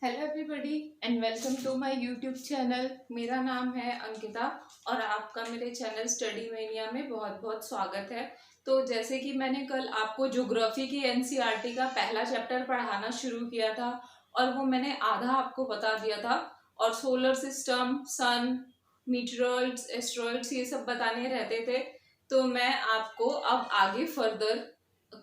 Hello everybody and welcome to my YouTube channel. मेरा नाम है अंकिता और आपका मेरे चैनल स्टडी मैनिया में बहुत बहुत स्वागत है। तो जैसे कि मैंने कल आपको ज्योग्राफी की एनसीईआरटी का पहला चैप्टर पढ़ाना शुरू किया था और वो मैंने आधा आपको बता दिया था और सोलर सिस्टम, सन, मीटरॉइड्स, एस्ट्रॉइड्स ये सब बताने रहते थे। तो मैं आपको अब आगे फर्दर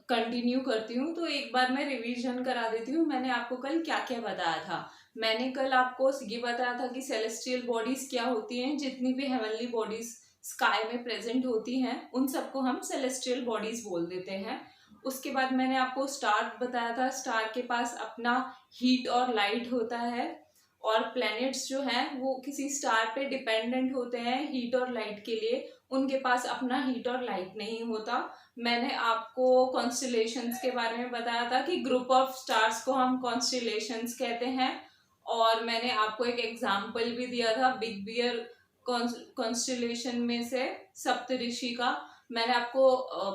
कंटिन्यू करती हूँ। तो एक बार मैं रिवीजन करा देती हूँ, मैंने आपको कल क्या क्या बताया था। मैंने कल आपको ये बताया था कि सेलेस्टियल बॉडीज क्या होती हैं। जितनी भी हेवनली बॉडीज स्काई में प्रेजेंट होती हैं उन सबको हम सेलेस्टियल बॉडीज बोल देते हैं। उसके बाद मैंने आपको स्टार बताया था, स्टार के पास अपना हीट और लाइट होता है और प्लैनेट्स जो हैं वो किसी स्टार पे डिपेंडेंट होते हैं हीट और लाइट के लिए, उनके पास अपना हीट और लाइट नहीं होता। मैंने आपको कॉन्स्टेलेशंस के बारे में बताया था कि ग्रुप ऑफ स्टार्स को हम कॉन्स्टेलेशंस कहते हैं और मैंने आपको एक एग्जाम्पल भी दिया था बिग बियर कॉन्स्टेलेशन में से सप्तऋषि का। मैंने आपको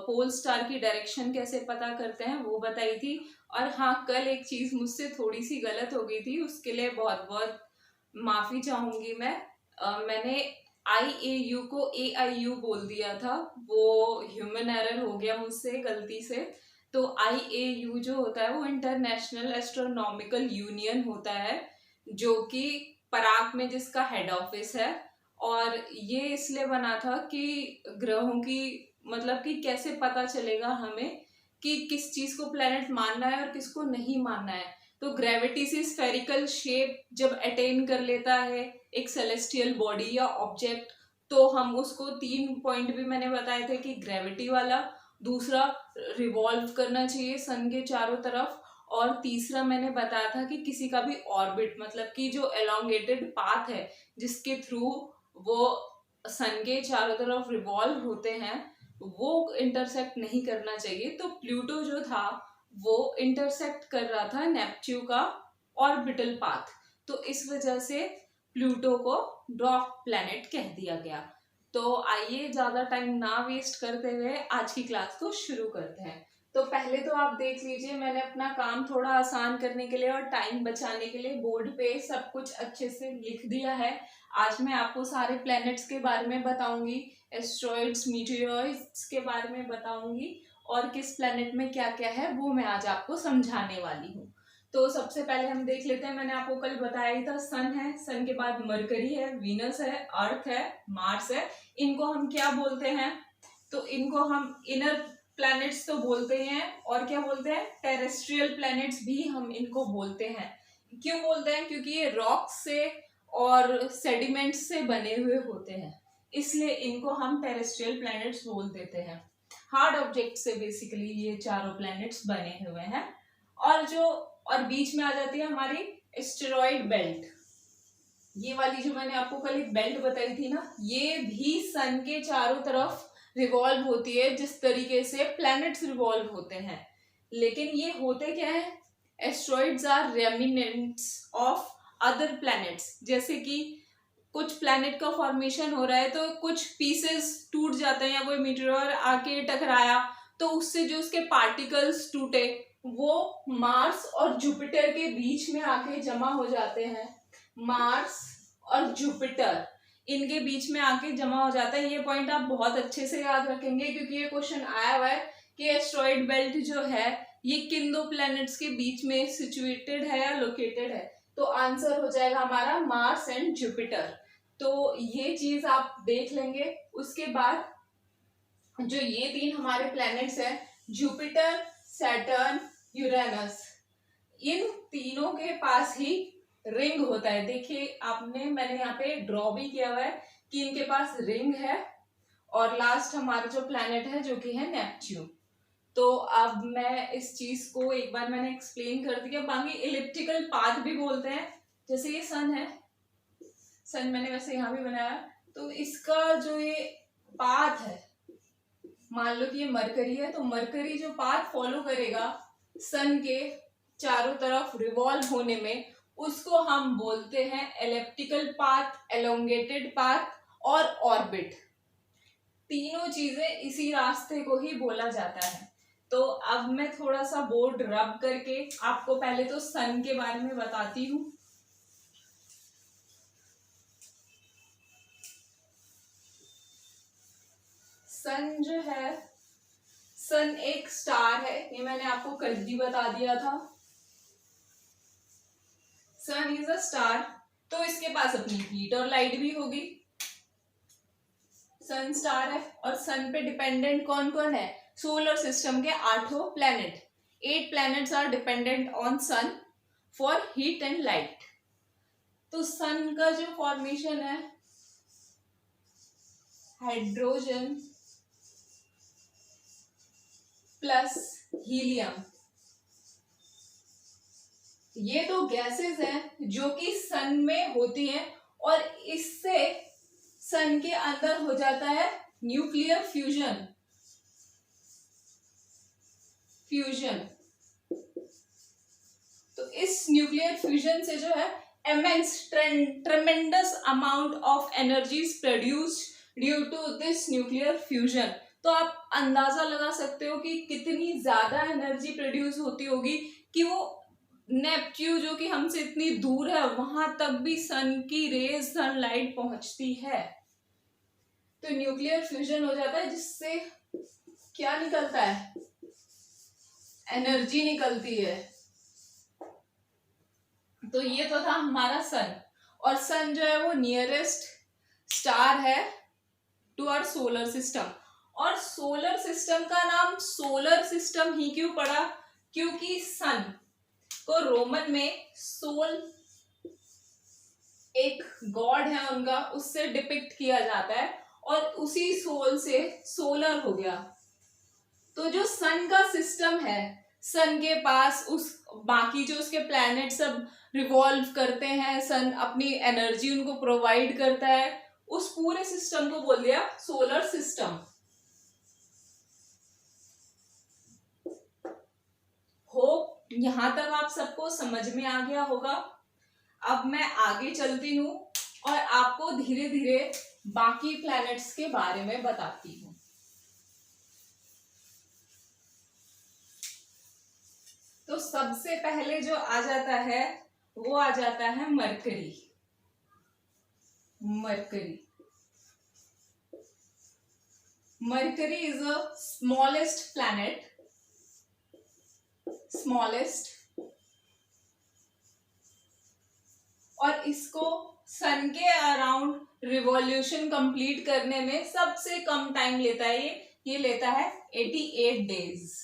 पोल स्टार की डायरेक्शन कैसे पता करते हैं वो बताई थी। और हाँ, कल एक चीज मुझसे थोड़ी सी गलत हो गई थी, उसके लिए बहुत बहुत माफी चाहूंगी मैं। मैंने IAU को AIU बोल दिया था, वो ह्यूमन एरर हो गया मुझसे गलती से। तो IAU जो होता है वो इंटरनेशनल एस्ट्रोनॉमिकल यूनियन होता है, जो कि पराग में जिसका हेड ऑफिस है। और ये इसलिए बना था कि ग्रहों की मतलब कि कैसे पता चलेगा हमें कि किस चीज को प्लेनेट मानना है और किसको नहीं मानना है। तो ग्रेविटी से स्फेरिकल शेप जब अटेन कर लेता है एक सेलेस्टियल बॉडी या ऑब्जेक्ट, तो हम उसको 3 पॉइंट भी मैंने बताए थे कि ग्रेविटी वाला, दूसरा रिवॉल्व करना चाहिए सन के चारों तरफ, और तीसरा मैंने बताया था कि किसी का भी ऑर्बिट मतलब कि जो एलोंगेटेड पाथ है जिसके थ्रू वो सन के चारों तरफ रिवॉल्व होते हैं वो इंटरसेक्ट नहीं करना चाहिए। तो प्लूटो जो था वो इंटरसेक्ट कर रहा था नेपच्यून का ऑर्बिटल पाथ, तो इस वजह से प्लूटो को ड्वार्फ प्लैनेट कह दिया गया। तो आइए ज्यादा टाइम ना वेस्ट करते हुए आज की क्लास को शुरू करते हैं। तो पहले तो आप देख लीजिए, मैंने अपना काम थोड़ा आसान करने के लिए और टाइम बचाने के लिए बोर्ड पे सब कुछ अच्छे से लिख दिया है। आज मैं आपको सारे प्लैनेट्स के बारे में बताऊंगी, एस्ट्रॉइड्स, मीटियोइड्स के बारे में बताऊंगी और किस प्लैनेट में क्या क्या है वो मैं आज आपको समझाने वाली हूँ। तो सबसे पहले हम देख लेते हैं, मैंने आपको कल बताया ही था, सन है, सन के बाद मरकरी है, वीनस है, अर्थ है, मार्स है। इनको हम क्या बोलते हैं? तो इनको हम इनर प्लैनेट्स तो बोलते हैं और क्या बोलते हैं, टेरेस्ट्रियल प्लैनेट्स भी हम इनको बोलते हैं। क्यों बोलते हैं? क्योंकि ये रॉक से और सेडिमेंट्स से बने हुए होते हैं, इसलिए इनको हम टेरेस्ट्रियल प्लैनेट्स बोल देते हैं। हार्ड ऑब्जेक्ट से बेसिकली ये चारों प्लैनेट्स बने हुए हैं। और बीच में आ जाती है हमारी एस्टेरॉइड बेल्ट। ये वाली जो मैंने आपको कल एक बेल्ट बताई थी ना, ये भी सन के चारों तरफ रिवॉल्व होती है जिस तरीके से प्लैनेट्स रिवॉल्व होते हैं। लेकिन ये होते क्या है? Asteroids are remnants of other planets. जैसे कि कुछ प्लैनेट का फॉर्मेशन हो रहा है तो कुछ पीसेस टूट जाते हैं, या कोई मीटेओर आके टकराया तो उससे जो उसके पार्टिकल्स टूटे वो मार्स और जुपिटर के बीच में आके जमा हो जाते हैं। मार्स और जुपिटर इनके बीच में आके जमा हो जाता है। ये पॉइंट आप बहुत अच्छे से याद रखेंगे क्योंकि ये क्वेश्चन आया हुआ है कि एस्ट्रॉइड बेल्ट जो है ये किन दो प्लैनेट्स के बीच में सिचुएटेड है या लोकेटेड है। तो आंसर हो जाएगा हमारा मार्स एंड जुपिटर। तो ये चीज आप देख लेंगे। उसके बाद जो ये तीन हमारे प्लैनेट्स हैं, जुपिटर, सैटर्न, यूरेनस, इन तीनों के पास ही रिंग होता है। देखिए आपने, मैंने यहाँ पे ड्रॉ भी किया हुआ है कि इनके पास रिंग है। और लास्ट हमारा जो प्लैनेट है जो कि है नेपच्यून। तो अब मैं इस चीज को एक बार मैंने एक्सप्लेन कर दिया। बाकी इलिप्टिकल पाथ भी बोलते हैं। जैसे ये सन है, सन मैंने वैसे यहाँ भी बनाया, तो इसका जो ये पाथ है, मान लो कि ये मरकरी है, तो मरकरी जो पाथ फॉलो करेगा सन के चारों तरफ रिवॉल्व होने में, उसको हम बोलते हैं एलिप्टिकल पाथ, एलोंगेटेड पाथ और ऑर्बिट। तीनों चीजें इसी रास्ते को ही बोला जाता है। तो अब मैं थोड़ा सा बोर्ड रब करके आपको पहले तो सन के बारे में बताती हूँ। सन जो है, सन एक स्टार है, ये मैंने आपको कल भी बता दिया था। सन इज अ स्टार, तो इसके पास अपनी हीट और लाइट भी होगी। सन स्टार है और सन पे डिपेंडेंट कौन कौन है? सोलर सिस्टम के 8 planet. 8 planets are dependent on sun for heat and light. तो सन का जो फॉर्मेशन है, हाइड्रोजन प्लस हीलियम, ये दो गैसेस हैं जो कि सन में होती हैं और इससे सन के अंदर हो जाता है न्यूक्लियर फ्यूजन। तो इस न्यूक्लियर फ्यूजन से जो है immense tremendous amount of energy is produced due to this nuclear fusion। तो आप अंदाजा लगा सकते हो कि कितनी ज्यादा एनर्जी प्रोड्यूस होती होगी कि वो नेपच्यून जो कि हमसे इतनी दूर है वहां तक भी सन की रेज, सनलाइट पहुंचती है। तो न्यूक्लियर फ्यूजन हो जाता है जिससे क्या निकलता है? एनर्जी निकलती है। तो ये तो था हमारा सन, और सन जो है वो नियरेस्ट स्टार है टू आवर सोलर सिस्टम। और सोलर सिस्टम का नाम सोलर सिस्टम ही क्यों पड़ा? क्योंकि सन को रोमन में सोल, एक गॉड है उनका, उससे डिपिक्ट किया जाता है और उसी सोल से सोलर हो गया। तो जो सन का सिस्टम है, सन के पास उस बाकी जो उसके प्लैनेट सब रिवॉल्व करते हैं, सन अपनी एनर्जी उनको प्रोवाइड करता है, उस पूरे सिस्टम को बोल दिया सोलर सिस्टम। होप यहां तक आप सबको समझ में आ गया होगा। अब मैं आगे चलती हूँ और आपको धीरे धीरे बाकी प्लैनेट्स के बारे में बताती हूँ। तो सबसे पहले जो आ जाता है वो आ जाता है mercury. Mercury is a smallest planet, और इसको सन के अराउंड रिवॉल्यूशन कंप्लीट करने में सबसे कम टाइम लेता है। ये लेता है 88 डेज।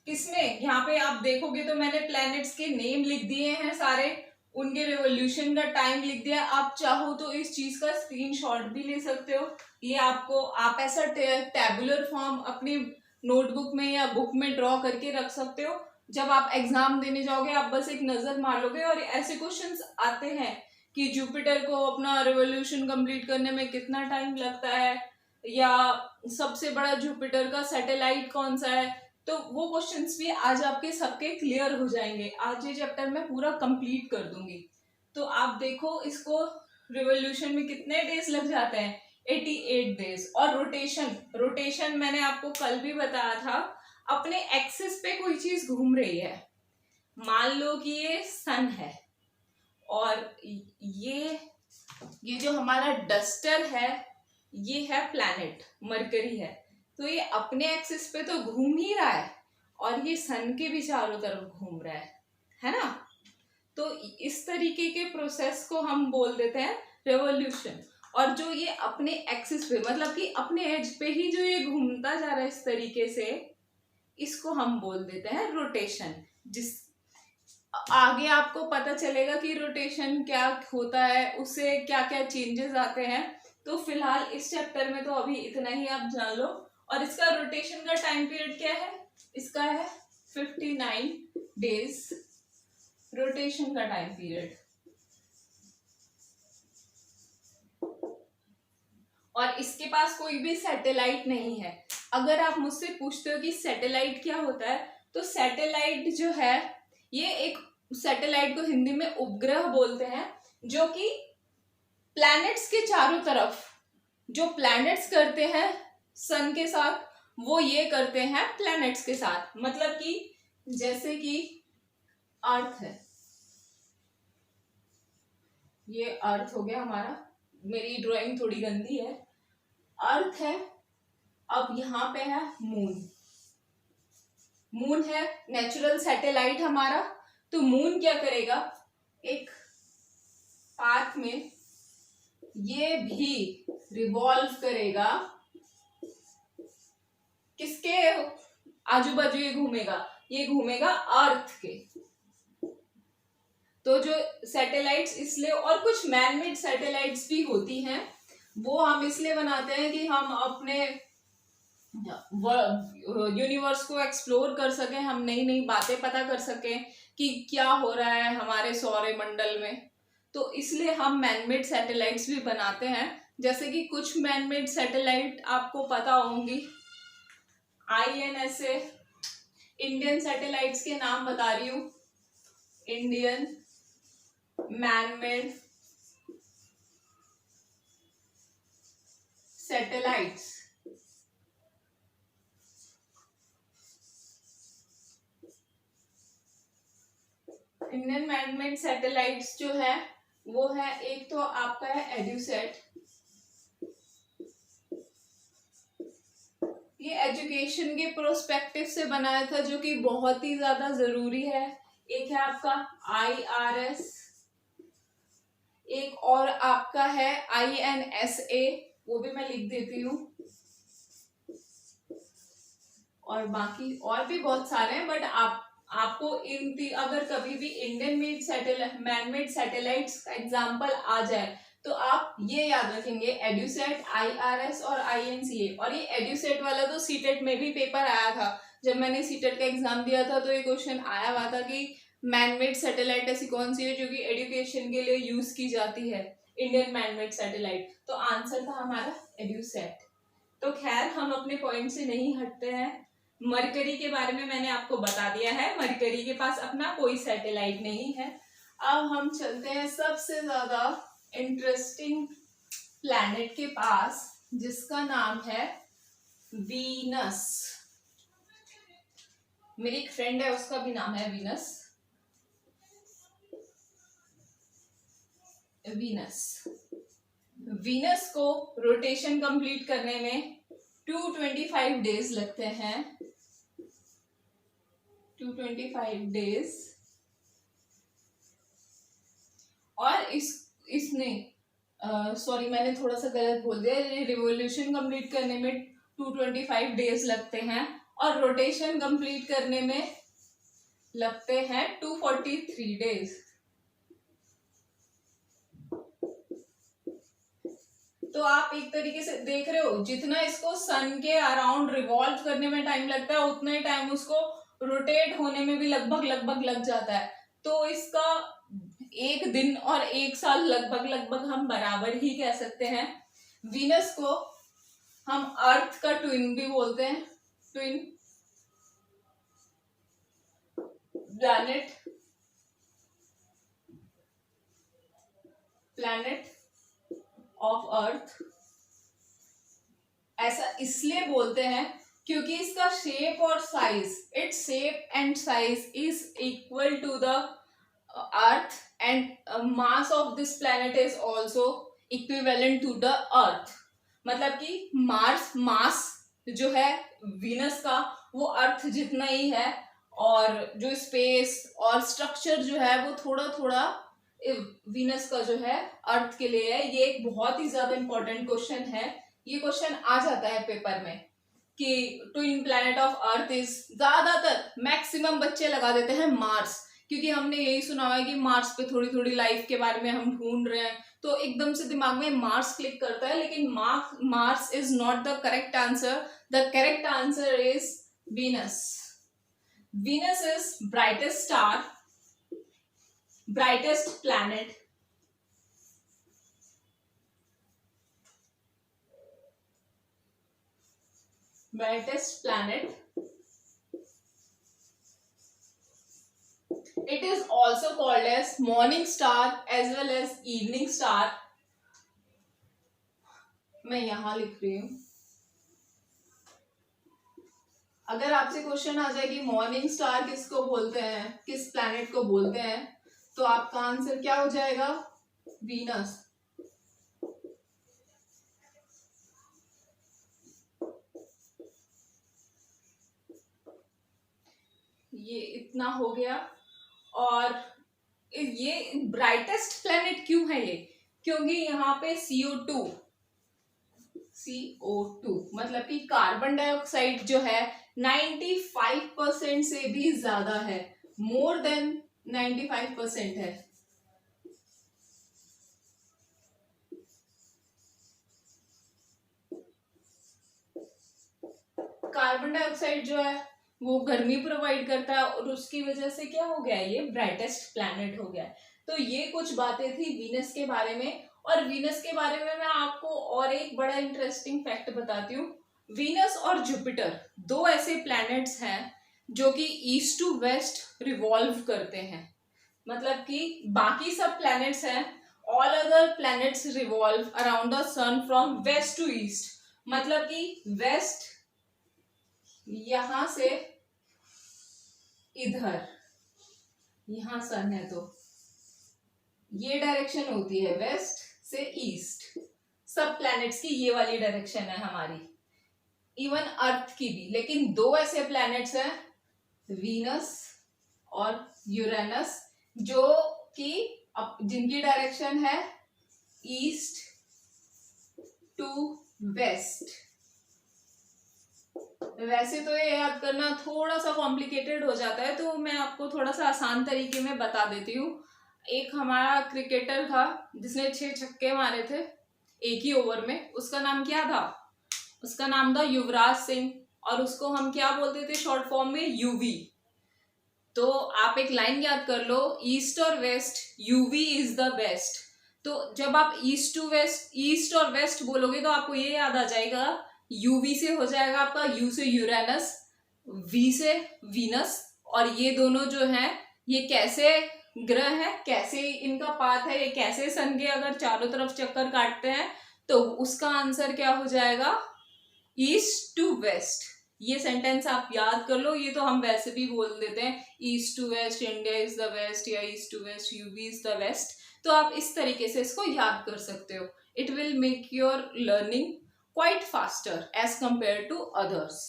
किसमें? यहाँ पे आप देखोगे तो मैंने प्लैनेट्स के नेम लिख दिए हैं सारे, उनके रिवॉल्यूशन का टाइम लिख दिया। आप चाहो तो इस चीज का स्क्रीनशॉट भी ले सकते हो। ये आपको, आप ऐसा टैबुलर फॉर्म अपनी नोटबुक में या बुक में ड्रॉ करके रख सकते हो। जब आप एग्जाम देने जाओगे आप बस एक नजर मार लोगे और ऐसे क्वेश्चंस आते हैं कि जुपिटर को अपना रिवॉल्यूशन कंप्लीट करने में कितना टाइम लगता है, या सबसे बड़ा जुपिटर का सैटेलाइट कौन सा है। तो वो क्वेश्चंस भी आज आपके सबके क्लियर हो जाएंगे। आज ये चैप्टर मैं पूरा कंप्लीट कर दूंगी। तो आप देखो इसको रिवॉल्यूशन में कितने डेज लग जाते हैं? 88 डेज। और रोटेशन मैंने आपको कल भी बताया था, अपने एक्सिस पे कोई चीज घूम रही है। मान लो कि ये सन है और ये जो हमारा डस्टर है ये है प्लैनेट, मरकरी है। तो ये अपने एक्सिस पे तो घूम ही रहा है और ये सन के भी चारों तरफ घूम रहा है ना। तो इस तरीके के प्रोसेस को हम बोल देते हैं रेवोल्यूशन। और जो ये अपने एक्सिस पे, मतलब कि अपने एज पे ही जो ये घूमता जा रहा है इस तरीके से, इसको हम बोल देते हैं रोटेशन। जिस आगे आपको पता चलेगा कि रोटेशन क्या होता है, उससे क्या क्या चेंजेस आते हैं। तो फिलहाल इस चैप्टर में तो अभी इतना ही आप जान लो। और इसका रोटेशन का टाइम पीरियड क्या है? इसका है 59 डेज रोटेशन का टाइम पीरियड। और इसके पास कोई भी सैटेलाइट नहीं है। अगर आप मुझसे पूछते हो कि सैटेलाइट क्या होता है, तो सैटेलाइट जो है, ये एक सैटेलाइट को हिंदी में उपग्रह बोलते हैं, जो कि प्लैनेट्स के चारों तरफ जो प्लैनेट्स करते हैं सन के साथ, वो ये करते हैं प्लैनेट्स के साथ। मतलब कि जैसे कि अर्थ है, ये अर्थ हो गया हमारा। मेरी ड्राइंग थोड़ी गंदी है अर्थ है, अब यहाँ पे है मून। मून है नेचुरल सैटेलाइट हमारा। तो मून क्या करेगा, एक पाथ में ये भी रिवॉल्व करेगा, किसके आजू बाजू ये घूमेगा, ये घूमेगा अर्थ के। तो जो सैटेलाइट्स इसलिए, और कुछ मैनमेड सैटेलाइट्स भी होती हैं, वो हम इसलिए बनाते हैं कि हम अपने यूनिवर्स को एक्सप्लोर कर सकें, हम नई नई बातें पता कर सकें कि क्या हो रहा है हमारे सौरमंडल में। तो इसलिए हम मैनमेड सैटेलाइट्स भी बनाते हैं। जैसे कि कुछ मैनमेड सैटेलाइट आपको पता होंगी, INSA, इंडियन सैटेलाइट्स के नाम बता रही हूँ, Indian manmade satellites. Indian manmade satellites जो है वो है, एक तो आपका है एड्यूसेट, ये एजुकेशन के प्रोस्पेक्टिव से बनाया था, जो कि बहुत ही ज्यादा जरूरी है। एक है आपका IRS, एक और आपका है INSA, वो भी मैं लिख देती हूँ, और बाकी और भी बहुत सारे हैं, बट आपको अगर कभी भी Indian made satellite, manmade satellites का एग्जांपल आ जाए तो आप ये याद रखेंगे, एड्यूसेट, IRS और INCA। और ये एड्यूसेट वाला तो सीटेट में भी पेपर आया था, जब मैंने सीटेट का एग्जाम दिया था तो ये क्वेश्चन आया हुआ था कि मैनमेड सैटेलाइट ऐसी कौन सी है जो कि एजुकेशन के लिए यूज की जाती है, इंडियन मैनमेड सैटेलाइट। तो आंसर था हमारा एड्यूसेट। तो खैर हम अपने पॉइंट से नहीं हटते हैं। मरकरी के बारे में मैंने आपको बता दिया है, मरकरी के पास अपना कोई सैटेलाइट नहीं है। अब हम चलते हैं सबसे ज्यादा इंटरेस्टिंग प्लैनेट के पास, जिसका नाम है वीनस। मेरी एक फ्रेंड है, उसका भी नाम है वीनस। वीनस को रोटेशन कंप्लीट करने में 225 डेज लगते हैं, 225 डेज। और इसने सॉरी मैंने थोड़ा सा गलत बोल दिया, रिवोल्यूशन कंप्लीट करने में 225 डेज लगते हैं, और रोटेशन कंप्लीट करने में लगते हैं 243 डेज। तो आप एक तरीके से देख रहे हो, जितना इसको सन के अराउंड रिवॉल्व करने में टाइम लगता है, उतना ही टाइम उसको रोटेट होने में भी लगभग लग जाता है। तो इसका एक दिन और एक साल लगभग हम बराबर ही कह सकते हैं। वीनस को हम अर्थ का ट्विन भी बोलते हैं, ट्विन प्लैनेट ऑफ अर्थ। ऐसा इसलिए बोलते हैं क्योंकि इसका शेप और size, its shape and size is equal to the earth, and mass of this planet is also equivalent to the earth. मतलब कि मास जो है वीनस का वो अर्थ जितना ही है, और जो स्पेस और स्ट्रक्चर जो है वो थोड़ा थोड़ा वीनस का जो है अर्थ के लिए है। ये एक बहुत ही ज्यादा इंपॉर्टेंट क्वेश्चन है, ये क्वेश्चन आ जाता है पेपर में कि twin planet of earth is, ज्यादातर मैक्सिमम बच्चे लगा देते हैं मार्स, क्योंकि हमने यही सुना हुआ है कि मार्स पे थोड़ी थोड़ी लाइफ के बारे में हम ढूंढ रहे हैं, तो एकदम से दिमाग में मार्स क्लिक करता है। लेकिन Mars is not the correct answer, the correct answer is Venus. Venus is brightest star, brightest planet, it is also called as morning star as well as evening star। मैं यहां लिख रही हूं, अगर आपसे क्वेश्चन आ जाए कि मॉर्निंग स्टार किसको बोलते हैं, किस प्लैनेट को बोलते हैं, तो आपका आंसर क्या हो जाएगा, वीनस। ये इतना हो गया। और ये ब्राइटेस्ट प्लेनेट क्यों है ये? क्योंकि यहाँ पे CO2 मतलब कि कार्बन डाइऑक्साइड जो है 95% से भी ज्यादा है, मोर देन 95% है। कार्बन डाइऑक्साइड जो है वो गर्मी प्रोवाइड करता है और उसकी वजह से क्या हो गया, ये ब्राइटेस्ट प्लैनेट हो गया। तो ये कुछ बातें थी वीनस के बारे में। और वीनस के बारे में मैं आपको और एक बड़ा इंटरेस्टिंग फैक्ट बताती हूँ। वीनस और जुपिटर दो ऐसे प्लैनेट्स हैं जो कि ईस्ट टू वेस्ट रिवॉल्व करते हैं। मतलब कि बाकी सब प्लैनेट्स हैं, all other planets revolve around the sun from west to east. मतलब कि वेस्ट यहां से इधर, यहां सन है तो ये डायरेक्शन होती है वेस्ट से ईस्ट। सब प्लैनेट्स की ये वाली डायरेक्शन है हमारी, इवन अर्थ की भी। लेकिन दो ऐसे प्लैनेट्स हैं, वीनस और यूरेनस, जो कि जिनकी डायरेक्शन है ईस्ट टू वेस्ट। वैसे तो ये याद करना थोड़ा सा कॉम्प्लिकेटेड हो जाता है, तो मैं आपको थोड़ा सा आसान तरीके में बता देती हूँ। एक हमारा क्रिकेटर था जिसने 6 छक्के मारे थे एक ही ओवर में, उसका नाम क्या था? उसका नाम था युवराज सिंह, और उसको हम क्या बोलते थे शॉर्ट फॉर्म में? यूवी। तो आप एक लाइन याद कर लो, ईस्ट और west, UV is the best. तो जब आप ईस्ट टू वेस्ट, ईस्ट और वेस्ट बोलोगे तो आपको ये याद आ जाएगा, यूवी से हो जाएगा आपका, यू से यूरेनस, वी से वीनस। और ये दोनों जो हैं ये कैसे ग्रह है, कैसे इनका पाथ है, ये कैसे सन के अगर चारों तरफ चक्कर काटते हैं, तो उसका आंसर क्या हो जाएगा? East to west. ये सेंटेंस आप याद कर लो। ये तो हम वैसे भी बोल देते हैं, east to west India is the west, or east to west UV is the west. तो आप इस तरीके से इसको याद कर सकते हो। It will make your learning quite faster as compare to others.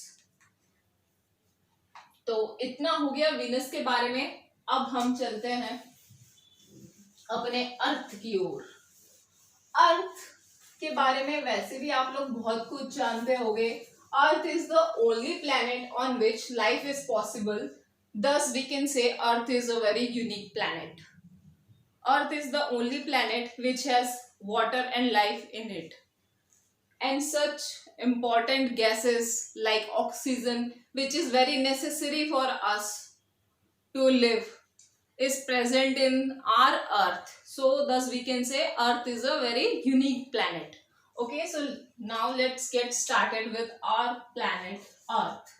तो इतना हो गया वीनस के बारे में। अब हम चलते हैं अपने अर्थ की ओर। अर्थ के बारे में वैसे भी आप लोग बहुत कुछ जानते होंगे। Earth is the only planet on which life is possible, thus we can say earth is a very unique planet. Earth is the only planet which has water and life in it, and such important gases like oxygen, which is very necessary for us to live, is present in our earth. So thus we can say earth is a very unique planet. Okay, so now let's get started with our planet earth.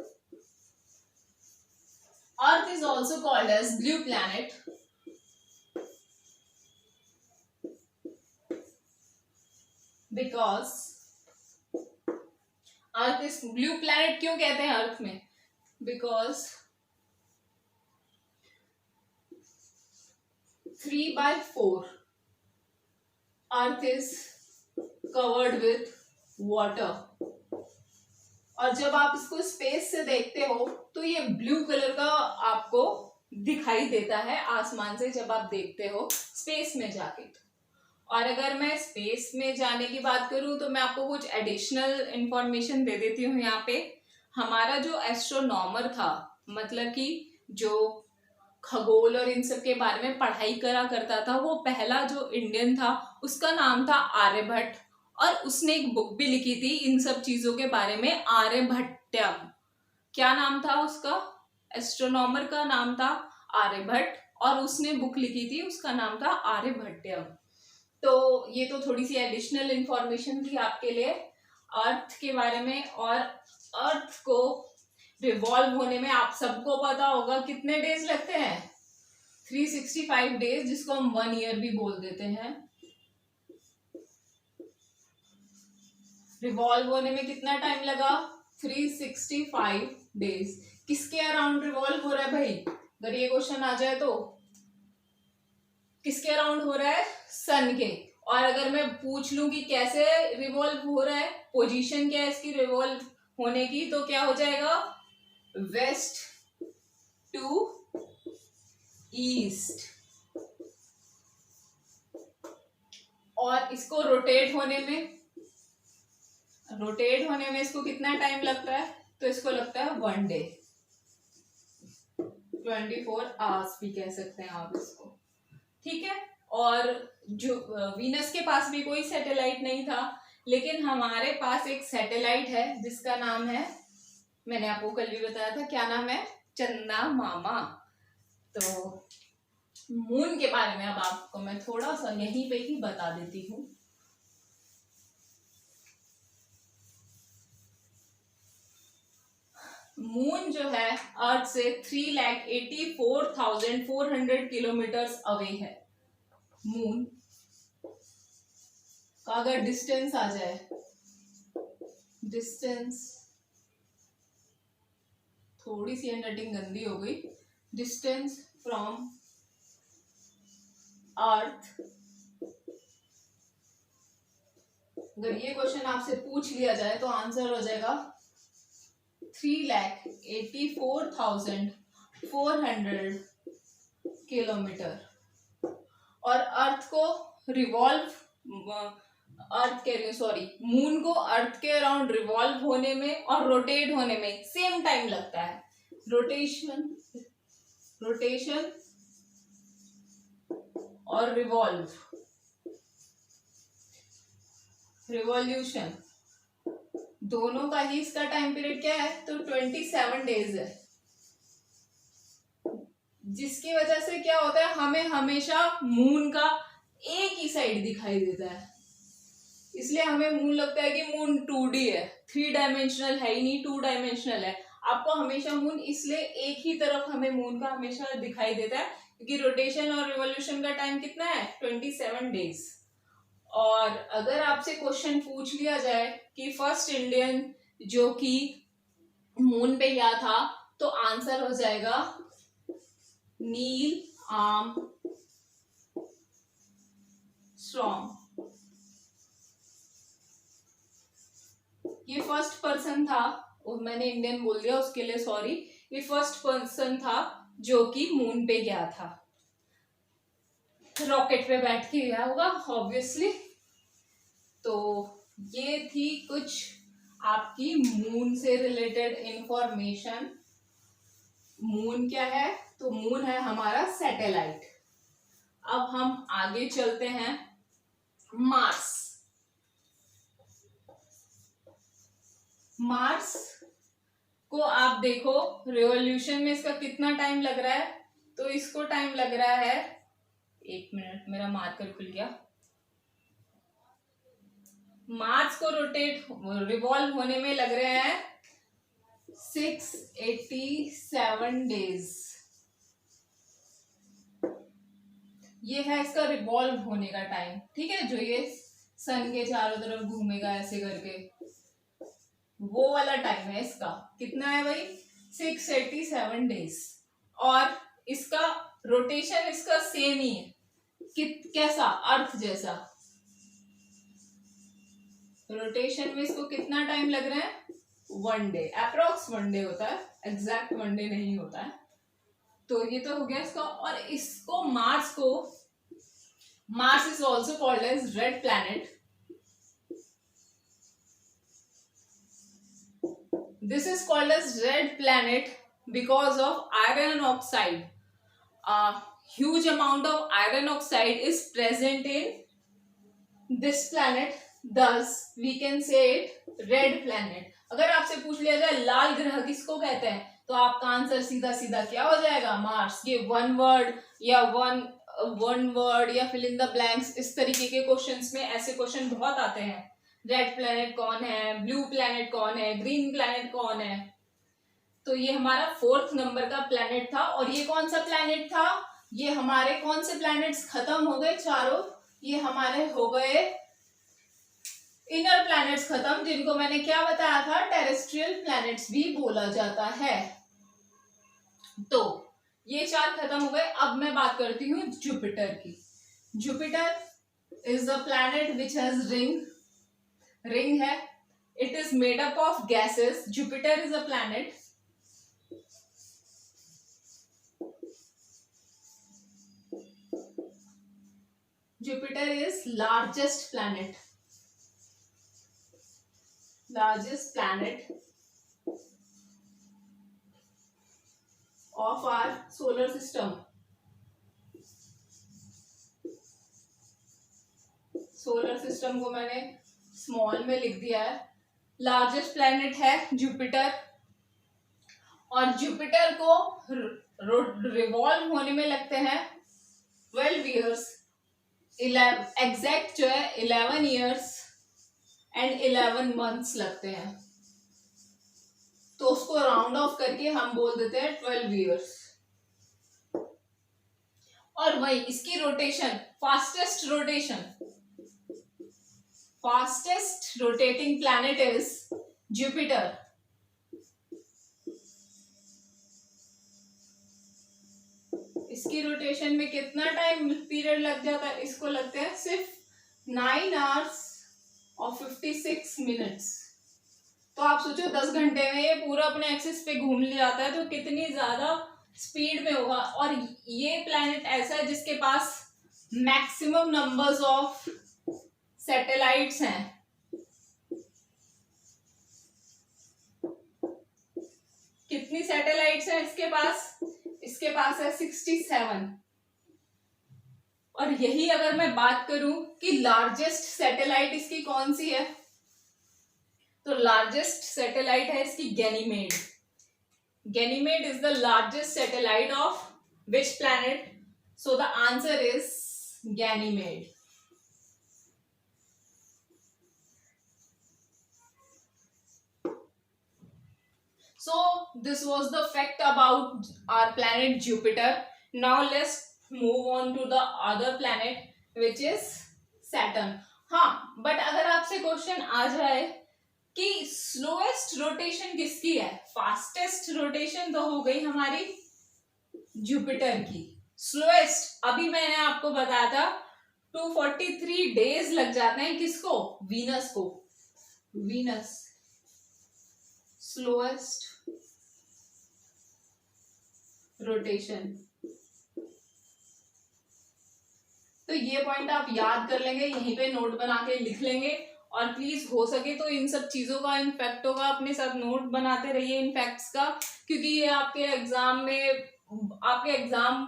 Earth is also called as blue planet because अर्थ इस blue planet क्यों कहते हैं अर्थ में? Because 3/4 earth is covered with water. और जब आप इसको space से देखते हो तो ये ब्लू कलर का आपको दिखाई देता है आसमान से, जब आप देखते हो स्पेस में जाके। और अगर मैं स्पेस में जाने की बात करूं तो मैं आपको कुछ एडिशनल इंफॉर्मेशन दे देती हूँ। यहाँ पे हमारा जो एस्ट्रोनॉमर था, मतलब कि जो खगोल और इन सब के बारे में पढ़ाई करा करता था, वो पहला जो इंडियन था उसका नाम था आर्यभट्ट। और उसने एक बुक भी लिखी थी इन सब चीजों के बारे में, आर्यभट्टयम। क्या नाम था उसका? एस्ट्रोनॉमर का नाम था आर्यभट्ट, और उसने बुक लिखी थी, उसका नाम था आर्यभट्टयम। तो ये तो थोड़ी सी एडिशनल इंफॉर्मेशन थी आपके लिए अर्थ के बारे में। और अर्थ को रिवॉल्व होने में आप सबको पता होगा कितने डेज लगते हैं? 365 डेज, जिसको हम 1 ईयर भी बोल देते हैं। रिवॉल्व होने में कितना टाइम लगा? 365 डेज। किसके अराउंड रिवॉल्व हो रहा है भाई? अगर ये क्वेश्चन आ जाए तो किसके अराउंड हो रहा है? सन के। और अगर मैं पूछ लूं कि कैसे रिवॉल्व हो रहा है, पोजीशन क्या है इसकी रिवॉल्व होने की, तो क्या हो जाएगा? West to east. और इसको रोटेट होने में इसको कितना टाइम लगता है? तो इसको लगता है 1 डे, 24 आवर्स भी कह सकते हैं आप इसको, ठीक है। और जो वीनस के पास भी कोई सैटेलाइट नहीं था, लेकिन हमारे पास एक सैटेलाइट है जिसका नाम है, मैंने आपको कल भी बताया था, क्या नाम है? चंदा मामा। तो मून के बारे में अब आपको मैं थोड़ा सा यहीं पे ही बता देती हूँ। मून जो है अर्थ से 3,84,400 किलोमीटर्स अवे है। मून का अगर डिस्टेंस आ जाए, डिस्टेंस थोड़ी सी हैंडराइटिंग गंदी हो गई, डिस्टेंस फ्रॉम अर्थ, अगर ये क्वेश्चन आपसे पूछ लिया जाए तो आंसर हो जाएगा 3,84,400 किलोमीटर। और अर्थ को रिवॉल्व, अर्थ कह रही हूँ सॉरी, मून को अर्थ के अराउंड रिवॉल्व होने में और रोटेट होने में सेम टाइम लगता है। रोटेशन और रिवॉल्यूशन दोनों का ही इसका टाइम पीरियड क्या है? तो 27 डेज है। जिसकी वजह से क्या होता है, हमें हमेशा मून का एक ही साइड दिखाई देता है, इसलिए हमें मून लगता है कि मून 2D है, 3 डायमेंशनल है ही नहीं, 2 डायमेंशनल है। आपको हमेशा मून इसलिए एक ही तरफ हमें मून का हमेशा दिखाई देता है क्योंकि रोटेशन और रिवॉल्यूशन का टाइम कितना है? 27 डेज। और अगर आपसे क्वेश्चन पूछ लिया जाए कि फर्स्ट इंडियन जो कि मून पे गया था, तो आंसर हो जाएगा नील आर्मस्ट्रॉन्ग। ये फर्स्ट पर्सन था, और मैंने इंडियन बोल दिया उसके लिए सॉरी, ये फर्स्ट पर्सन था जो कि मून पे गया था, रॉकेट पे बैठ के गया होगा ऑब्वियसली। तो ये थी कुछ आपकी मून से रिलेटेड इंफॉर्मेशन। मून क्या है? तो मून है हमारा सैटेलाइट। अब हम आगे चलते हैं मार्स। मार्स को आप देखो रिवॉल्यूशन में इसका कितना टाइम लग रहा है, तो इसको टाइम लग रहा है, 1 मिनट मेरा मार्कर खुल गया। मार्स को रिवॉल्व होने में लग रहे हैं 687 डेज। ये है इसका रिवॉल्व होने का टाइम, ठीक है, जो ये सन के चारों तरफ घूमेगा ऐसे करके, वो वाला टाइम है इसका। कितना है भाई? 687 डेज। और इसका रोटेशन इसका सेम ही है, कैसा? अर्थ जैसा। रोटेशन में इसको कितना टाइम लग रहा है? 1 डे, अप्रोक्स 1 डे होता है, एग्जैक्ट 1 डे नहीं होता है। तो ये तो हो गया इसका। और इसको Mars is also called as red planet. This is called as red planet because of iron oxide. A huge amount of iron oxide is present in this planet. Thus, we can say it red planet. अगर आपसे पूछ लिया जाए लाल ग्रह किसको कहते हैं, तो आपका आंसर सीधा सीधा क्या हो जाएगा? मार्स। ये वन वर्ड या फिल इन द ब्लैंक्स, इस तरीके के क्वेश्चंस में ऐसे क्वेश्चन बहुत आते हैं। रेड प्लैनेट कौन है, ब्लू प्लैनेट कौन है, ग्रीन प्लैनेट कौन है। तो ये हमारा 4th नंबर का प्लैनेट था। और ये कौन सा प्लैनेट था? ये हमारे कौन से प्लैनेट्स खत्म हो गए चारों? ये हमारे हो गए इनर प्लैनेट्स खत्म, जिनको मैंने क्या बताया था? टेरेस्ट्रियल प्लैनेट्स भी बोला जाता है। तो ये 4 खत्म हो गए। अब मैं बात करती हूँ जुपिटर की। Jupiter is the planet which has ring है। It is made up of gases. Jupiter is a planet Jupiter is largest planet of our solar system. Solar system को मैंने स्मॉल में लिख दिया है। लार्जेस्ट प्लैनेट है Jupiter, और Jupiter को रिवॉल्व होने में लगते हैं 12 ईयर्स, एग्जैक्ट जो है 11 ईयर्स एंड 11 मंथ्स लगते हैं, तो उसको राउंड ऑफ करके हम बोल देते हैं 12 ईयर्स। और वही इसकी rotation, fastest rotating planet is Jupiter. इसकी रोटेशन में कितना टाइम पीरियड लग जाता है? इसको लगते हैं सिर्फ 9 आवर्स और 56 मिनट्स। तो आप सोचो 10 घंटे में ये पूरा अपने एक्सिस पे घूम लिया जाता है, तो कितनी ज्यादा स्पीड में होगा। और ये प्लैनेट ऐसा है जिसके पास मैक्सिमम नंबर्स ऑफ सैटेलाइट्स हैं। कितनी सैटेलाइट्स हैं इसके पास? इसके पास है 67। और यही अगर मैं बात करूं कि लार्जेस्ट सैटेलाइट इसकी कौन सी है, तो लार्जेस्ट सैटेलाइट है इसकी Ganymede. Ganymede is the largest satellite of which planet? So the answer is Ganymede. So this was the fact about our planet Jupiter. Now let's move on to the other planet which is Saturn. हाँ, but अगर आपसे question आ जाए कि slowest rotation किसकी है, fastest rotation तो हो गई हमारी जुपिटर की। स्लोएस्ट अभी मैंने आपको बताया था 243 डेज लग जाते हैं किसको? वीनस को। Venus slowest rotation. तो ये पॉइंट आप याद कर लेंगे, यहीं पे नोट बना के लिख लेंगे। और प्लीज हो सके तो इन सब चीजों का, इन फैक्टों का अपने साथ नोट बनाते रहिए, इन फैक्ट्स का, क्योंकि ये आपके एग्जाम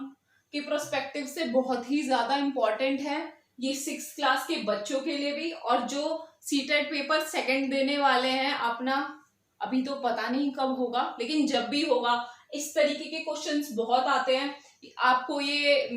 के प्रोस्पेक्टिव से बहुत ही ज्यादा इंपॉर्टेंट है। ये 6th क्लास के बच्चों के लिए भी, और जो सीटेट पेपर सेकंड देने वाले हैं अपना, अभी तो पता नहीं कब होगा, लेकिन जब भी होगा इस तरीके के क्वेश्चंस बहुत आते हैं। आपको ये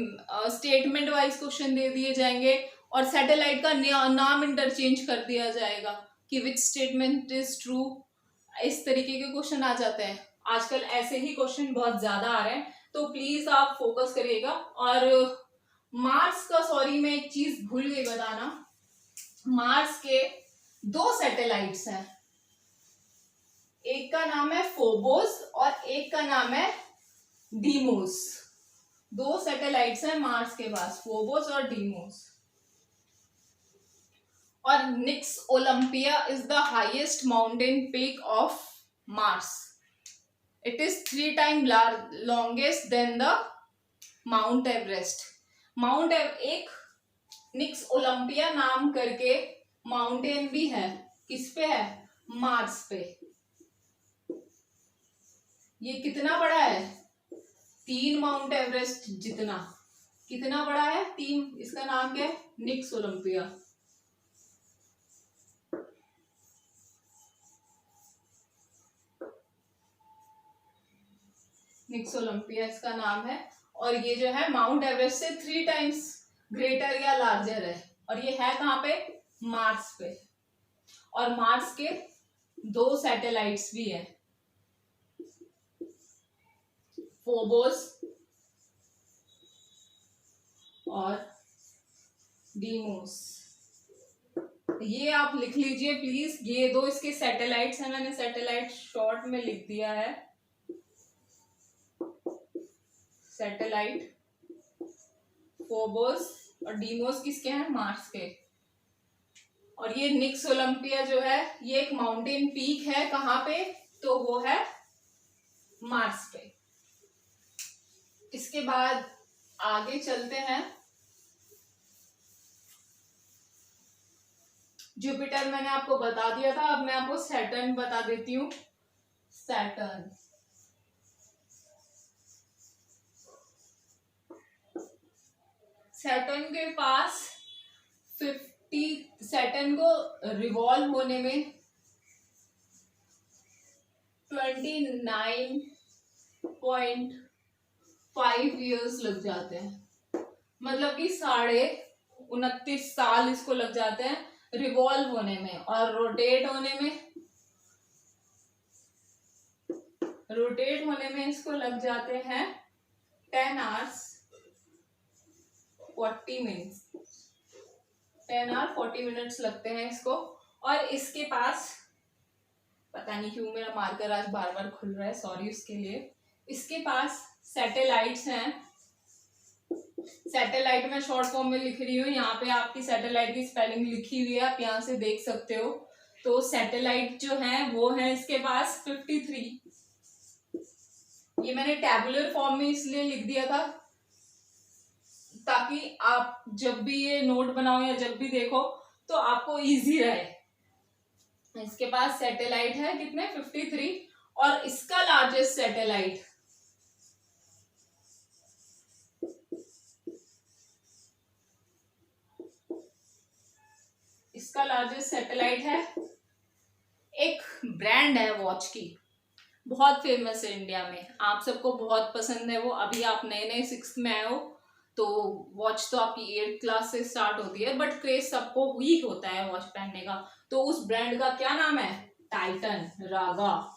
स्टेटमेंट वाइज क्वेश्चन दे दिए जाएंगे और सैटेलाइट का नाम इंटरचेंज कर दिया जाएगा कि विच स्टेटमेंट इज ट्रू। इस तरीके के क्वेश्चन आ जाते हैं आजकल, ऐसे ही क्वेश्चन बहुत ज्यादा आ रहे हैं, तो प्लीज आप फोकस करिएगा। और मार्स का, सॉरी मैं एक चीज भूल गई बताना, मार्स के 2 सैटेलाइट्स हैं, एक का नाम है फोबोस और एक का नाम है डीमोस। 2 सैटेलाइट्स हैं मार्स के पास, फोबोस और डीमोस। और Nix Olympia is the highest mountain peak of Mars. It is 3 times longest than the mount Everest. एक निक्स ओलंपिया नाम करके माउंटेन भी है, किस पे है? मार्स पे। ये कितना बड़ा है? 3 माउंट एवरेस्ट जितना। कितना बड़ा है? 3। इसका नाम क्या है? निक्स ओलंपिया। निक्स ओलंपिया इसका नाम है, और ये जो है माउंट एवरेस्ट से 3 times ग्रेटर या लार्जर है, और ये है कहाँ पे? मार्स पे। और मार्स के 2 सैटेलाइट्स भी हैं, फोबोस और डीमोस। ये आप लिख लीजिए प्लीज, ये 2 इसके सैटेलाइट्स हैं, मैंने सैटेलाइट शॉर्ट में लिख दिया है। सैटेलाइट फोबोस और डीमोस किसके हैं? मार्स के। और ये निक्स ओलंपिया जो है ये एक माउंटेन पीक है, कहाँ पे? तो वो है मार्स पे। इसके बाद आगे चलते हैं। जुपिटर मैंने आपको बता दिया था, अब मैं आपको सैटर्न बता देती हूँ। सैटर्न सैटर्न के पास 50, सैटर्न को रिवॉल्व होने में 29.5 ईयर्स लग जाते हैं, मतलब कि 29.5 साल इसको लग जाते हैं रिवॉल्व होने में, और रोटेट होने में इसको लग जाते हैं 10 hours 40 minutes, 10 hour 40 minutes लगते हैं इसको। और इसके पास, पता नहीं क्यों मेरा मार्कर आज बार बार खुल रहा है, सॉरी उसके लिए। इसके पास सैटेलाइट्स हैं, सैटेलाइट में शॉर्ट फॉर्म में लिख रही हूँ, यहाँ पे आपकी सैटेलाइट की स्पेलिंग लिखी हुई है, आप यहाँ से देख सकते हो। तो सैटेलाइट जो है वो है इसके पास 53। ये मैंने टैबुलर फॉर्म में इसलिए लिख दिया था ताकि आप जब भी ये नोट बनाओ या जब भी देखो तो आपको इजी रहे। इसके पास सैटेलाइट है कितने, 53। और इसका लार्जेस्ट सैटेलाइट है, एक ब्रांड है वॉच की, बहुत फेमस है इंडिया में, आप सबको बहुत पसंद है वो। अभी आप नए नए 6th में आए हो तो वॉच तो आपकी 8th क्लास से स्टार्ट होती है, बट क्रेज सबको ही होता है वॉच पहनने का। तो उस ब्रांड का क्या नाम है, टाइटन, रागा।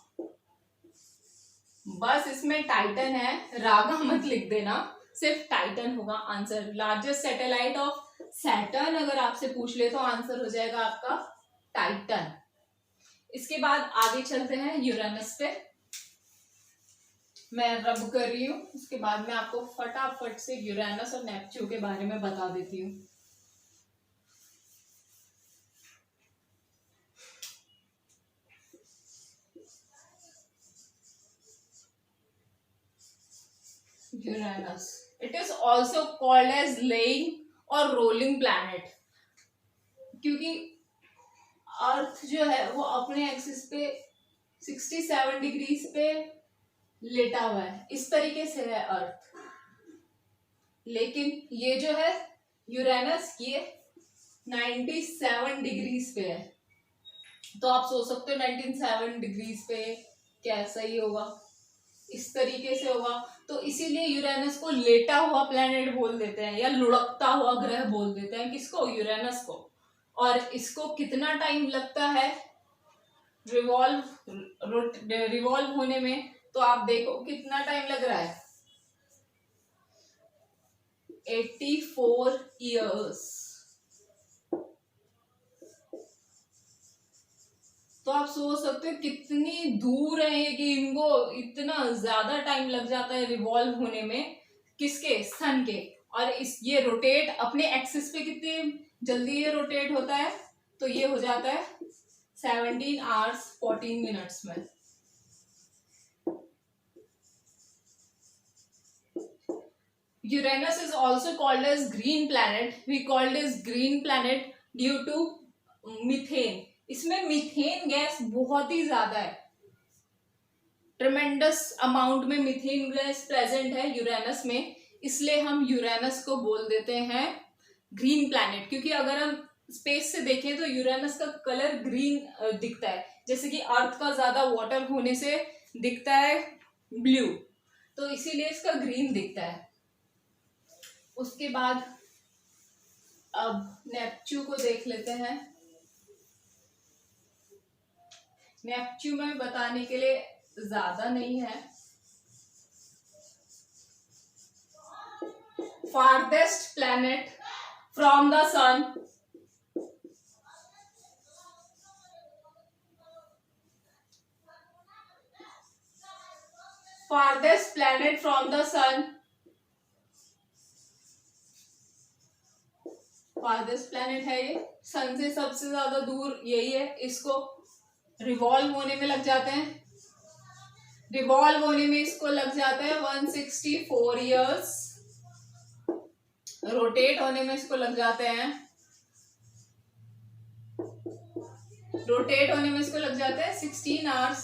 बस इसमें टाइटन है, रागा मत लिख देना, सिर्फ टाइटन होगा answer. Largest satellite of Saturn अगर आपसे पूछ ले तो आंसर हो जाएगा आपका टाइटन। इसके बाद आगे चलते हैं यूरेनस पे, मैं रब कर रही हूँ, उसके बाद मैं आपको फटाफट से यूरेनस और नेपच्यून के बारे में बता देती हूँ। Uranus, it is also called as lying और रोलिंग प्लैनेट, क्योंकि अर्थ जो है वो अपने एक्सिस पे 67 डिग्रीज पे लेटा हुआ है, इस तरीके से है अर्थ। लेकिन ये जो है यूरेनस, ये 97 डिग्रीज पे है। तो आप सोच सकते हो 97 डिग्रीज पे कैसा ही होगा, इस तरीके से होगा। तो इसीलिए यूरेनस को लेटा हुआ प्लेनेट बोल देते हैं, या लुढ़कता हुआ ग्रह बोल देते हैं, किसको, यूरेनस को। और इसको कितना टाइम लगता है रिवॉल्व होने में, तो आप देखो कितना टाइम लग रहा है, 84 ईयर्स। तो आप सोच सकते हो कितनी दूर है कि इनको इतना ज्यादा टाइम लग जाता है रिवॉल्व होने में, किसके, सन के। और ये रोटेट अपने एक्सिस पे कितनी जल्दी ये रोटेट होता है, तो ये हो जाता है 17 hours 14 minutes में। Uranus is also called as green planet. We called as green planet due to methane. इसमें मीथेन गैस बहुत ही ज्यादा है, ट्रेमेंडस अमाउंट में मीथेन गैस प्रेजेंट है यूरेनस में, इसलिए हम यूरेनस को बोल देते हैं ग्रीन प्लैनेट। क्योंकि अगर हम स्पेस से देखें तो यूरेनस का कलर ग्रीन दिखता है, जैसे कि अर्थ का ज्यादा वाटर होने से दिखता है ब्लू, तो इसीलिए इसका ग्रीन दिखता है। उसके बाद अब नेपच्यून को देख लेते हैं। नेपच्यून में बताने के लिए ज्यादा नहीं है। Farthest planet from the sun, farthest planet from the sun, farthest planet है ये, सन से सबसे ज्यादा दूर यही है। इसको रिवॉल्व होने में लग जाते हैं, रिवॉल्व होने में इसको लग जाता है 164 ईयर्स, रोटेट होने में इसको लग जाते हैं रोटेट होने में इसको लग जाते हैं 16 आवर्स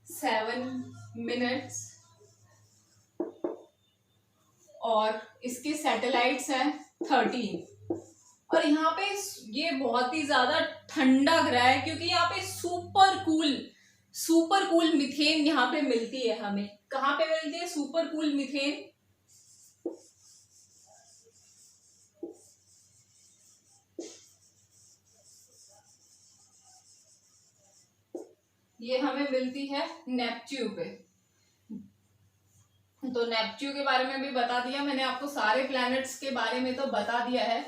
7 मिनट्स। और इसके सैटेलाइट्स हैं 13। और यहाँ पे ये बहुत ही ज्यादा ठंडा ग्रह है, क्योंकि यहाँ पे सुपर कूल मीथेन यहाँ पे मिलती है हमें। कहाँ पे मिलती है सुपर कूल मीथेन? ये हमें मिलती है नेपच्यून पे। तो नेपच्यून के बारे में भी बता दिया मैंने आपको, सारे प्लैनेट्स के बारे में तो बता दिया है।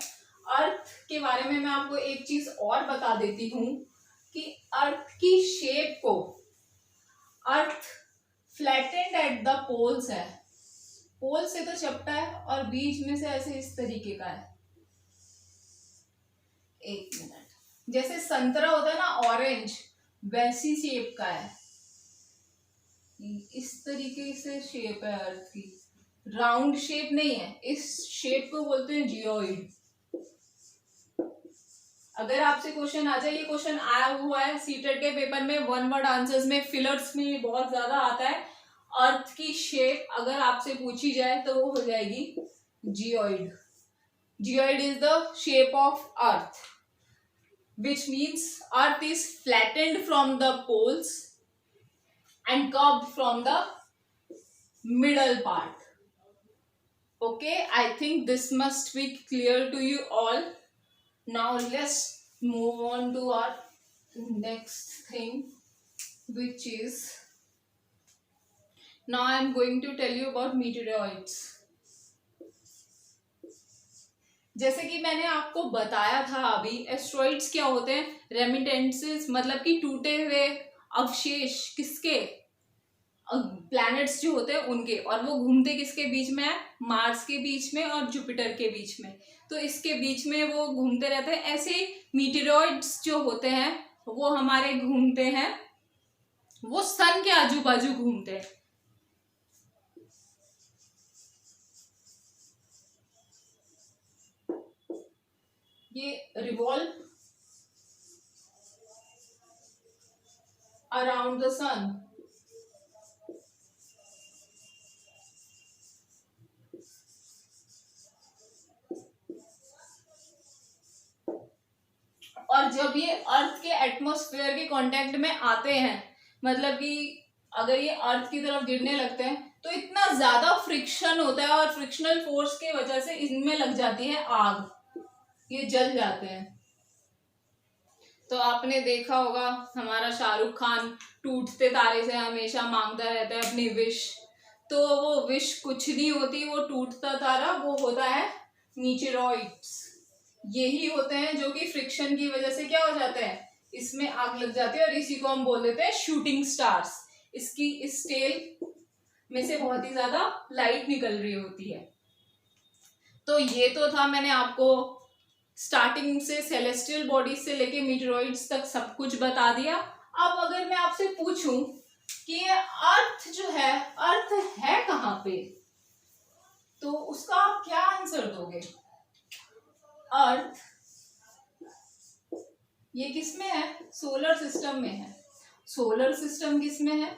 अर्थ के बारे में मैं आपको एक चीज और बता देती हूँ कि अर्थ की शेप को, अर्थ फ्लैटेंड एट द पोल्स है, पोल से तो चपटा है और बीच में से ऐसे इस तरीके का है। एक मिनट, जैसे संतरा होता है ना ऑरेंज, वैसी शेप का है। इस तरीके से शेप है अर्थ की, राउंड शेप नहीं है। इस शेप को बोलते हैं जियोइड। अगर आपसे क्वेश्चन आ जाए, ये क्वेश्चन आया हुआ है सीटेट के पेपर में, 1 वर्ड आंसर्स में, फिलर्स में बहुत ज्यादा आता है। अर्थ की शेप अगर आपसे पूछी जाए तो वो हो जाएगी geoid. Geoid is the shape of earth, which means earth is flattened from the poles and curved from the middle part. Okay, I think this must be clear to you all. Now let's move on to our next thing, which is, now I am going to tell you about meteoroids. जैसे कि मैंने आपको बताया था अभी, asteroids क्या होते हैं? रेमिटेंसेस, मतलब कि टूटे हुए अवशेष किसके? प्लैनेट्स जो होते हैं उनके। और वो घूमते किसके बीच में है? मार्स के बीच में और जुपिटर के बीच में। तो इसके बीच में वो घूमते रहते हैं। ऐसे मीटेरॉइड्स जो होते हैं वो हमारे घूमते हैं, वो सन के आजू बाजू घूमते हैं। ये रिवॉल्व अराउंड द सन। और जब ये अर्थ के एटमॉस्फेयर के कांटेक्ट में आते हैं, मतलब कि अगर ये अर्थ की तरफ गिरने लगते हैं तो इतना ज्यादा फ्रिक्शन होता है और फ्रिक्शनल फोर्स की वजह से इनमें लग जाती है आग, ये जल जाते हैं। तो आपने देखा होगा हमारा शाहरुख खान टूटते तारे से हमेशा मांगता रहता है अपनी विश, तो वो विश कुछ नहीं होती, वो टूटता तारा वो होता है मीटेरॉइड्स। यही होते हैं जो कि फ्रिक्शन की वजह से क्या हो जाते हैं, इसमें आग लग जाती है और इसी को हम बोल देते हैं शूटिंग स्टार्स। इसकी इस टेल में से बहुत ही ज्यादा लाइट निकल रही होती है। तो ये तो था, मैंने आपको स्टार्टिंग से सेलेस्टियल बॉडीज से लेके मीटेरॉइड्स तक सब कुछ बता दिया। अब अगर मैं आपसे पूछूं कि ये अर्थ जो है, अर्थ है कहाँ पे, तो उसका आप क्या आंसर दोगे? अर्थ ये किस में है? सोलर सिस्टम में है। सोलर सिस्टम किस में है?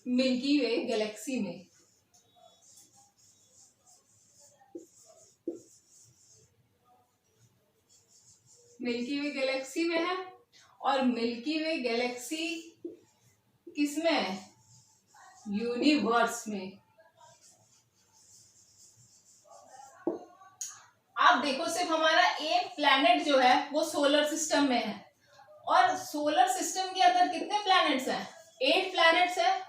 मिल्की वे गैलेक्सी में। मिल्की वे गैलेक्सी में है। और मिल्की वे गैलेक्सी किस में है? यूनिवर्स में। आप देखो सिर्फ हमारा एक प्लैनेट जो है वो सोलर सिस्टम में है, और सोलर सिस्टम के अंदर कितने प्लैनेट्स हैं? 8 प्लैनेट्स हैं।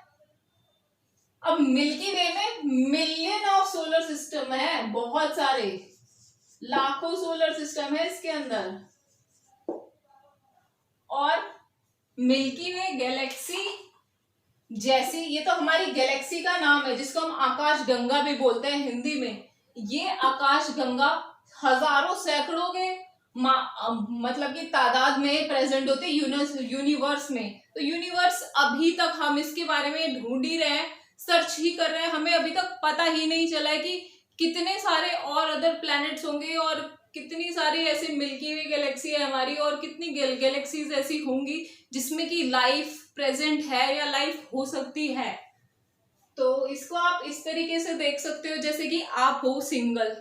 अब मिल्की वे में मिलियन ऑफ सोलर सिस्टम है, बहुत सारे, लाखों सोलर सिस्टम है इसके अंदर। और मिल्की वे गैलेक्सी जैसी, ये तो हमारी गैलेक्सी का नाम है जिसको हम आकाश गंगा भी बोलते हैं हिंदी में। ये आकाश गंगा हजारों सैकड़ों के मतलब कि तादाद में प्रेजेंट होते यूनिवर्स में। तो यूनिवर्स अभी तक हम इसके बारे में ढूंढ ही रहे हैं, सर्च ही कर रहे हैं, हमें अभी तक पता ही नहीं चला है कि कितने सारे और अदर प्लैनेट्स होंगे और कितनी सारी ऐसी मिल्की वे गैलेक्सी है हमारी, और कितनी गैलेक्सीज ऐसी होंगी जिसमें कि लाइफ प्रेजेंट है या लाइफ हो सकती है। तो इसको आप इस तरीके से देख सकते हो, जैसे कि आप हो सिंगल,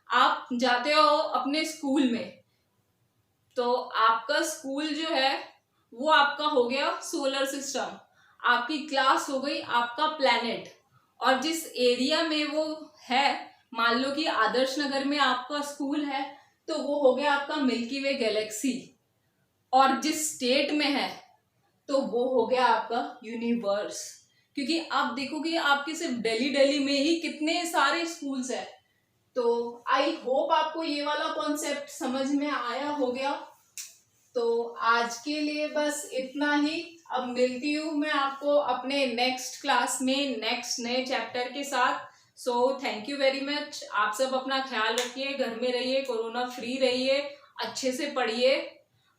आप जाते हो अपने स्कूल में, तो आपका स्कूल जो है वो आपका हो गया सोलर सिस्टम, आपकी क्लास हो गई आपका प्लैनेट, और जिस एरिया में वो है, मान लो कि आदर्श नगर में आपका स्कूल है, तो वो हो गया आपका मिल्की वे गैलेक्सी, और जिस स्टेट में है तो वो हो गया आपका यूनिवर्स। क्योंकि आप देखोगे आपके सिर्फ दिल्ली में ही कितने सारे स्कूल्स हैं। तो आई होप आपको ये वाला कॉन्सेप्ट समझ में आया होगा। तो आज के लिए बस इतना ही। अब मिलती हूँ मैं आपको अपने नेक्स्ट क्लास में नेक्स्ट नए चैप्टर के साथ। So thank you very much. आप सब अपना ख्याल रखिए, घर में रहिए, कोरोना फ्री रहिए, अच्छे से पढ़िए,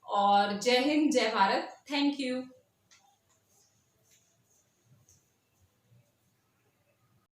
और जय हिंद जय भारत। Thank you.